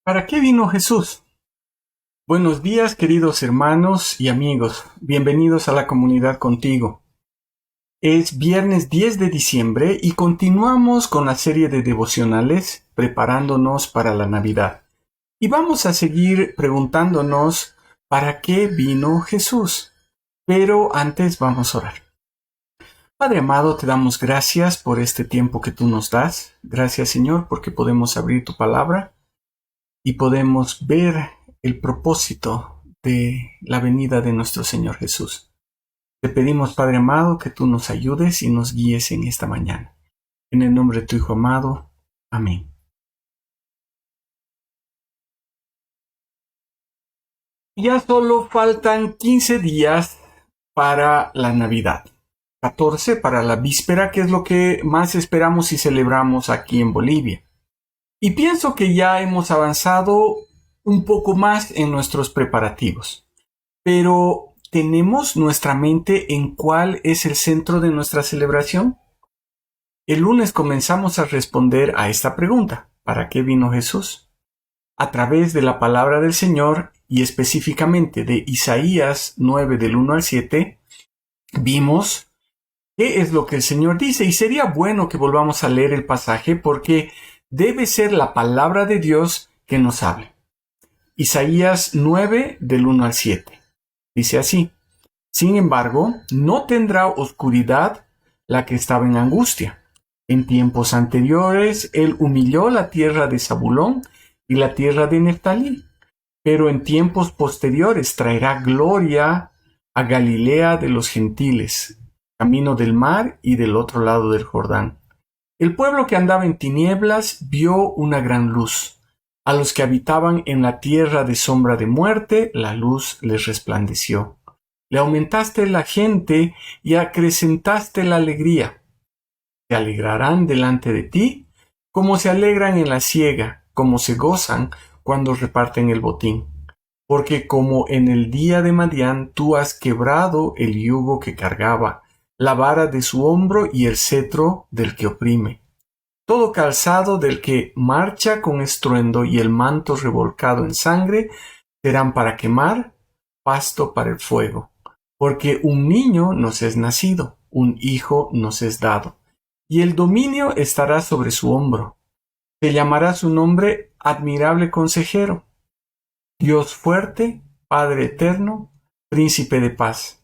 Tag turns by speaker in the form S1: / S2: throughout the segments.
S1: ¿Para qué vino Jesús? Buenos días, queridos hermanos y amigos. Bienvenidos a la comunidad contigo. Es viernes 10 de diciembre y continuamos con la serie de devocionales preparándonos para la Navidad. Y vamos a seguir preguntándonos ¿para qué vino Jesús? Pero antes vamos a orar. Padre amado, te damos gracias por este tiempo que tú nos das. Gracias, Señor, porque podemos abrir tu palabra y podemos ver el propósito de la venida de nuestro Señor Jesús. Te pedimos, Padre amado, que tú nos ayudes y nos guíes en esta mañana. En el nombre de tu Hijo amado. Amén. Ya solo faltan 15 días para la Navidad. 14 para la víspera, que es lo que más esperamos y celebramos aquí en Bolivia. Y pienso que ya hemos avanzado un poco más en nuestros preparativos. Pero, ¿tenemos nuestra mente en cuál es el centro de nuestra celebración? El lunes comenzamos a responder a esta pregunta. ¿Para qué vino Jesús? A través de la palabra del Señor y específicamente de Isaías 9 del 1 al 7, vimos qué es lo que el Señor dice. Y sería bueno que volvamos a leer el pasaje porque debe ser la palabra de Dios que nos hable. Isaías 9 del 1 al 7. Dice así: Sin embargo, no tendrá oscuridad la que estaba en angustia. En tiempos anteriores, él humilló la tierra de Zabulón y la tierra de Neftalí. Pero en tiempos posteriores traerá gloria a Galilea de los gentiles, camino del mar y del otro lado del Jordán. El pueblo que andaba en tinieblas vio una gran luz. A los que habitaban en la tierra de sombra de muerte, la luz les resplandeció. Le aumentaste la gente y acrecentaste la alegría. Se alegrarán delante de ti, como se alegran en la siega, como se gozan cuando reparten el botín. Porque como en el día de Madián tú has quebrado el yugo que cargaba, la vara de su hombro y el cetro del que oprime. Todo calzado del que marcha con estruendo y el manto revolcado en sangre serán para quemar, pasto para el fuego. Porque un niño nos es nacido, un hijo nos es dado, y el dominio estará sobre su hombro. Se llamará su nombre Admirable Consejero, Dios fuerte, Padre eterno, Príncipe de paz.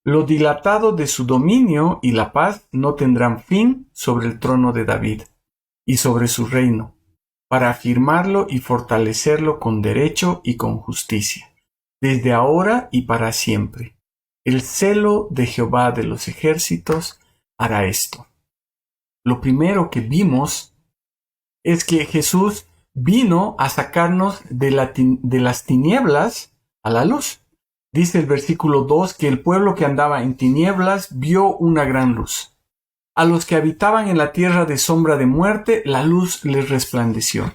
S1: Lo dilatado de su dominio y la paz no tendrán fin sobre el trono de David y sobre su reino, para afirmarlo y fortalecerlo con derecho y con justicia, desde ahora y para siempre. El celo de Jehová de los ejércitos hará esto. Lo primero que vimos es que Jesús vino a sacarnos de las tinieblas a la luz. Dice el versículo 2 que el pueblo que andaba en tinieblas vio una gran luz. A los que habitaban en la tierra de sombra de muerte, la luz les resplandeció.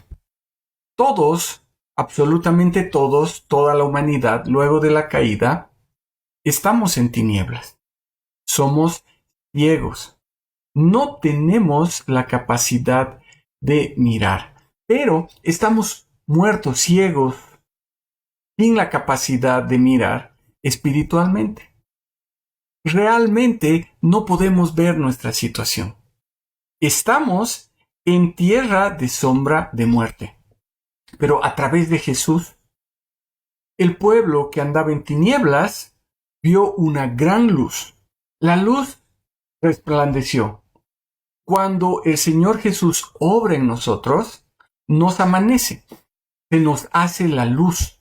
S1: Todos, absolutamente todos, toda la humanidad, luego de la caída, estamos en tinieblas. Somos ciegos. No tenemos la capacidad de mirar, pero estamos muertos, ciegos, sin la capacidad de mirar espiritualmente. Realmente no podemos ver nuestra situación. Estamos en tierra de sombra de muerte. Pero a través de Jesús, el pueblo que andaba en tinieblas vio una gran luz. La luz resplandeció. Cuando el Señor Jesús obra en nosotros, nos amanece, se nos hace la luz.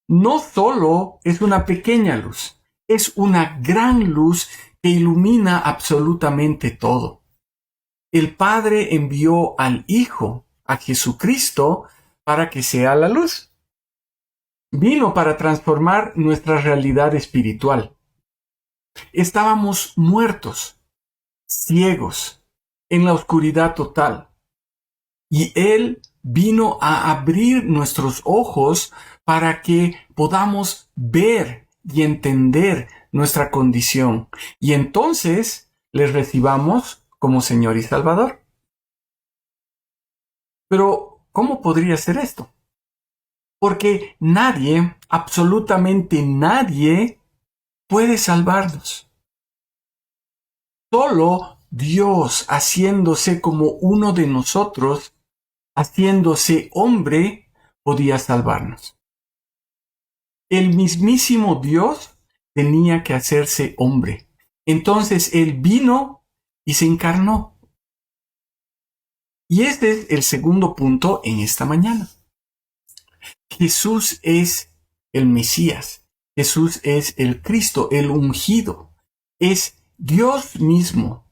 S1: No solo es una pequeña luz, es una gran luz que ilumina absolutamente todo. El Padre envió al Hijo, a Jesucristo, para que sea la luz. Vino para transformar nuestra realidad espiritual. Estábamos muertos, ciegos, en la oscuridad total. Y Él vino a abrir nuestros ojos para que podamos ver y entender nuestra condición. Y entonces le recibamos como Señor y Salvador. Pero, ¿cómo podría ser esto? Porque nadie, absolutamente nadie, puede salvarnos. Solo Dios, haciéndose como uno de nosotros, haciéndose hombre, podía salvarnos. El mismísimo Dios tenía que hacerse hombre. Entonces Él vino y se encarnó. Y este es el segundo punto en esta mañana. Jesús es el Mesías. Jesús es el Cristo, el ungido. Es Dios mismo.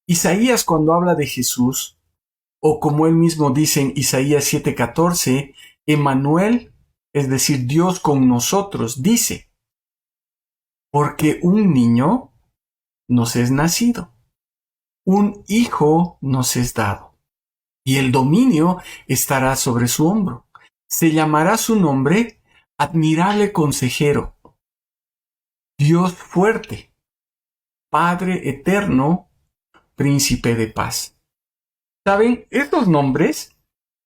S1: Isaías, cuando habla de Jesús, o como él mismo dice en Isaías 7:14, Emmanuel, es decir, Dios con nosotros, dice, porque un niño nos es nacido, un hijo nos es dado, y el dominio estará sobre su hombro. Se llamará su nombre Admirable Consejero, Dios fuerte, Padre eterno, Príncipe de paz. ¿Saben? Estos nombres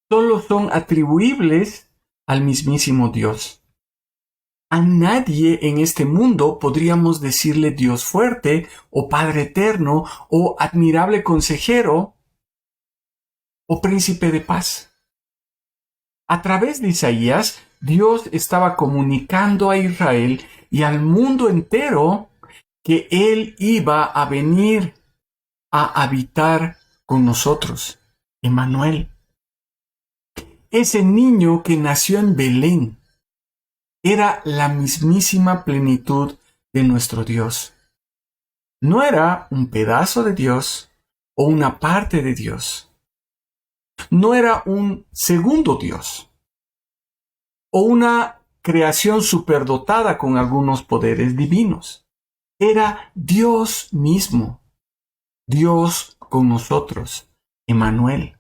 S1: solo son atribuibles al mismísimo Dios. A nadie en este mundo podríamos decirle Dios fuerte, o Padre eterno, o Admirable Consejero, o Príncipe de paz. A través de Isaías, Dios estaba comunicando a Israel y al mundo entero que Él iba a venir a habitar con nosotros. Emmanuel. Ese niño que nació en Belén era la mismísima plenitud de nuestro Dios. No era un pedazo de Dios o una parte de Dios. No era un segundo Dios o una creación superdotada con algunos poderes divinos. Era Dios mismo, Dios con nosotros, Emmanuel.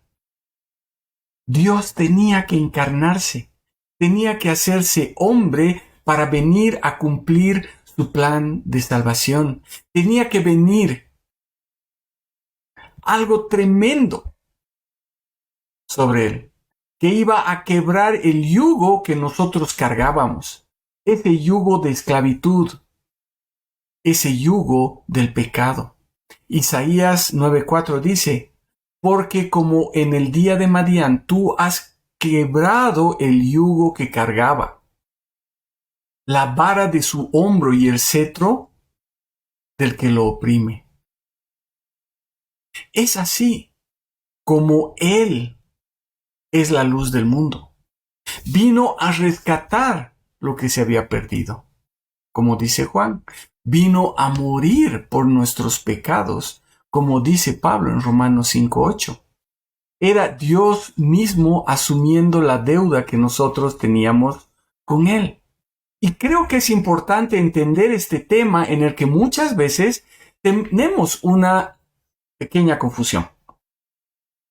S1: Dios tenía que encarnarse, tenía que hacerse hombre para venir a cumplir su plan de salvación. Tenía que venir algo tremendo sobre él, que iba a quebrar el yugo que nosotros cargábamos, ese yugo de esclavitud, ese yugo del pecado. Isaías 9:4 dice, porque como en el día de Madián tú has quebrado el yugo que cargaba, la vara de su hombro y el cetro del que lo oprime. Es así como Él es la luz del mundo. Vino a rescatar lo que se había perdido. Como dice Juan, vino a morir por nuestros pecados, como dice Pablo en Romanos 5:8. Era Dios mismo asumiendo la deuda que nosotros teníamos con Él. Y creo que es importante entender este tema en el que muchas veces tenemos una pequeña confusión.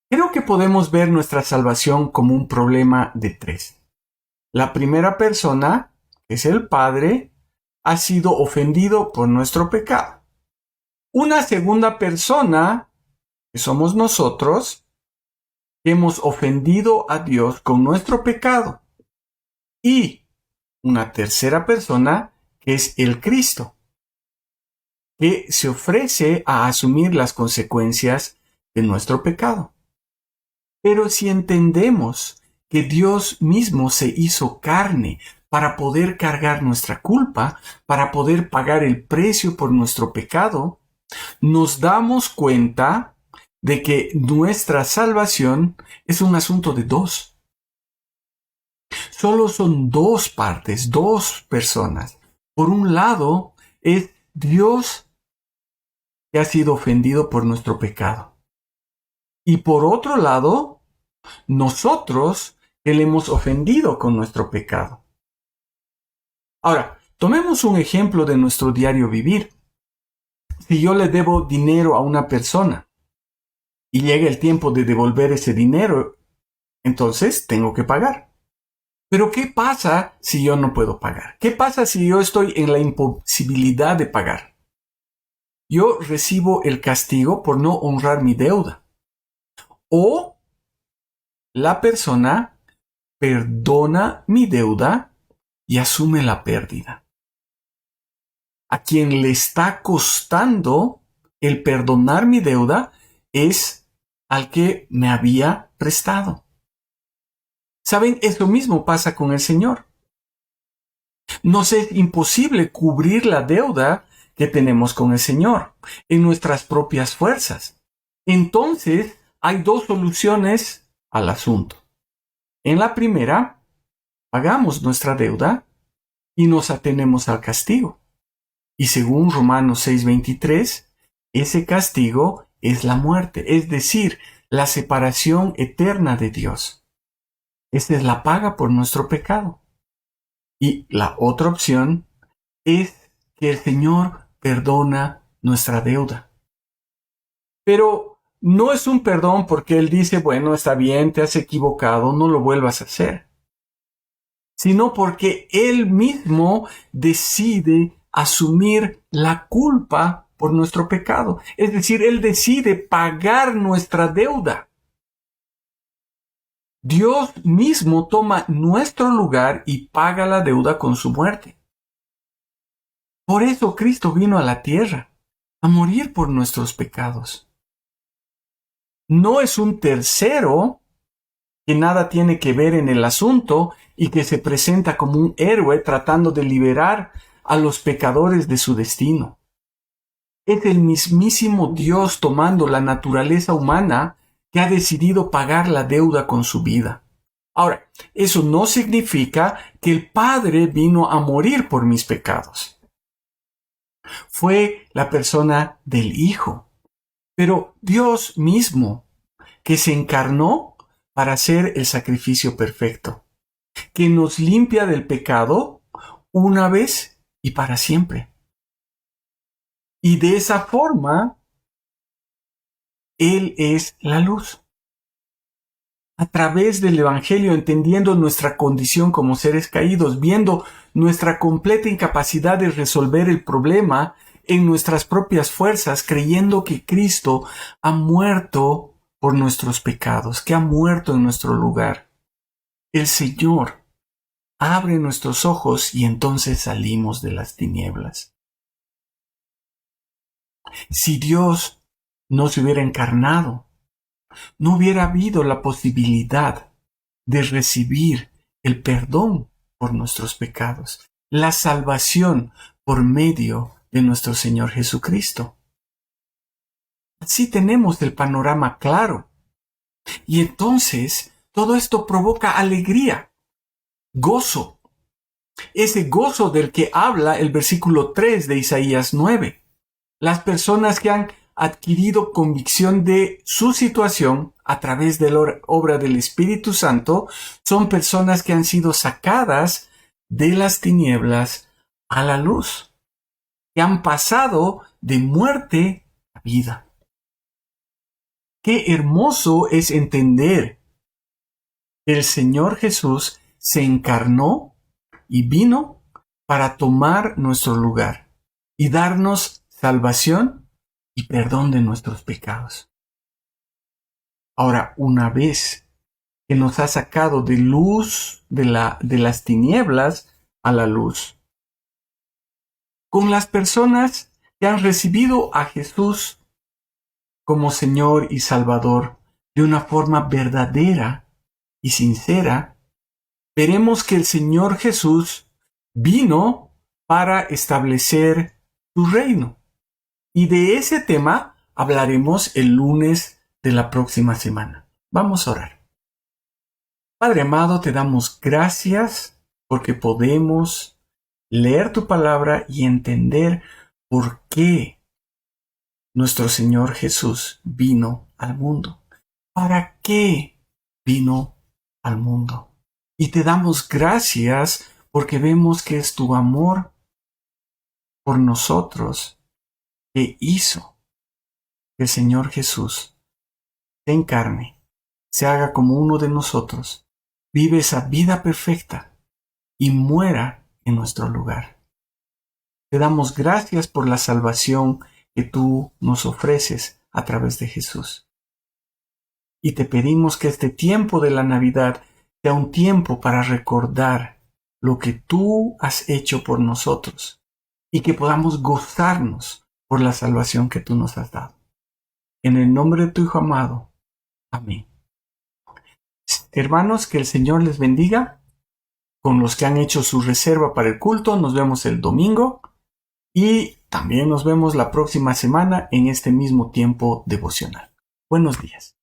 S1: Creo que podemos ver nuestra salvación como un problema de tres. La primera persona, que es el Padre, ha sido ofendido por nuestro pecado. Una segunda persona, que somos nosotros, hemos ofendido a Dios con nuestro pecado. Y una tercera persona, que es el Cristo, que se ofrece a asumir las consecuencias de nuestro pecado. Pero si entendemos que Dios mismo se hizo carne para poder cargar nuestra culpa, para poder pagar el precio por nuestro pecado, nos damos cuenta de que nuestra salvación es un asunto de dos. Solo son dos partes, dos personas. Por un lado es Dios que ha sido ofendido por nuestro pecado. Y por otro lado, nosotros que le hemos ofendido con nuestro pecado. Ahora, tomemos un ejemplo de nuestro diario vivir. Si yo le debo dinero a una persona y llega el tiempo de devolver ese dinero, entonces tengo que pagar. Pero ¿qué pasa si yo no puedo pagar? ¿Qué pasa si yo estoy en la imposibilidad de pagar? Yo recibo el castigo por no honrar mi deuda. O la persona perdona mi deuda y asume la pérdida. A quien le está costando el perdonar mi deuda es al que me había prestado. ¿Saben? Eso mismo pasa con el Señor. Nos es imposible cubrir la deuda que tenemos con el Señor en nuestras propias fuerzas. Entonces, hay dos soluciones al asunto. En la primera, pagamos nuestra deuda y nos atenemos al castigo. Y según Romanos 6:23, ese castigo es la muerte, es decir, la separación eterna de Dios. Esa es la paga por nuestro pecado. Y la otra opción es que el Señor perdona nuestra deuda. Pero no es un perdón porque Él dice, bueno, está bien, te has equivocado, no lo vuelvas a hacer. Sino porque Él mismo decide asumir la culpa por nuestro pecado. Es decir, Él decide pagar nuestra deuda. Dios mismo toma nuestro lugar y paga la deuda con su muerte. Por eso Cristo vino a la tierra, a morir por nuestros pecados. No es un tercero que nada tiene que ver en el asunto y que se presenta como un héroe tratando de liberar a los pecadores de su destino. Es el mismísimo Dios tomando la naturaleza humana que ha decidido pagar la deuda con su vida. Ahora, eso no significa que el Padre vino a morir por mis pecados. Fue la persona del Hijo, pero Dios mismo que se encarnó para hacer el sacrificio perfecto, que nos limpia del pecado una vez y para siempre. Y de esa forma, Él es la luz. A través del Evangelio, entendiendo nuestra condición como seres caídos, viendo nuestra completa incapacidad de resolver el problema en nuestras propias fuerzas, creyendo que Cristo ha muerto por nuestros pecados, que ha muerto en nuestro lugar. El Señor abre nuestros ojos y entonces salimos de las tinieblas. Si Dios no se hubiera encarnado, no hubiera habido la posibilidad de recibir el perdón por nuestros pecados, la salvación por medio de nuestro Señor Jesucristo. Así tenemos el panorama claro. Y entonces todo esto provoca alegría, gozo. Ese gozo del que habla el versículo 3 de Isaías 9. Las personas que han adquirido convicción de su situación a través de la obra del Espíritu Santo son personas que han sido sacadas de las tinieblas a la luz, que han pasado de muerte a vida. Qué hermoso es entender que el Señor Jesús se encarnó y vino para tomar nuestro lugar y darnos salvación y perdón de nuestros pecados. Ahora, una vez que nos ha sacado de luz, de las tinieblas a la luz, con las personas que han recibido a Jesús como Señor y Salvador de una forma verdadera y sincera, veremos que el Señor Jesús vino para establecer su reino. Y de ese tema hablaremos el lunes de la próxima semana. Vamos a orar. Padre amado, te damos gracias porque podemos leer tu palabra y entender por qué nuestro Señor Jesús vino al mundo. ¿Para qué vino al mundo? Y te damos gracias porque vemos que es tu amor por nosotros que hizo que el Señor Jesús se encarne, se haga como uno de nosotros, vive esa vida perfecta y muera en nuestro lugar. Te damos gracias por la salvación que tú nos ofreces a través de Jesús. Y te pedimos que este tiempo de la Navidad sea un tiempo para recordar lo que tú has hecho por nosotros y que podamos gozarnos por la salvación que tú nos has dado. En el nombre de tu Hijo amado. Amén. Hermanos, que el Señor les bendiga. Con los que han hecho su reserva para el culto, nos vemos el domingo y también nos vemos la próxima semana en este mismo tiempo devocional. Buenos días.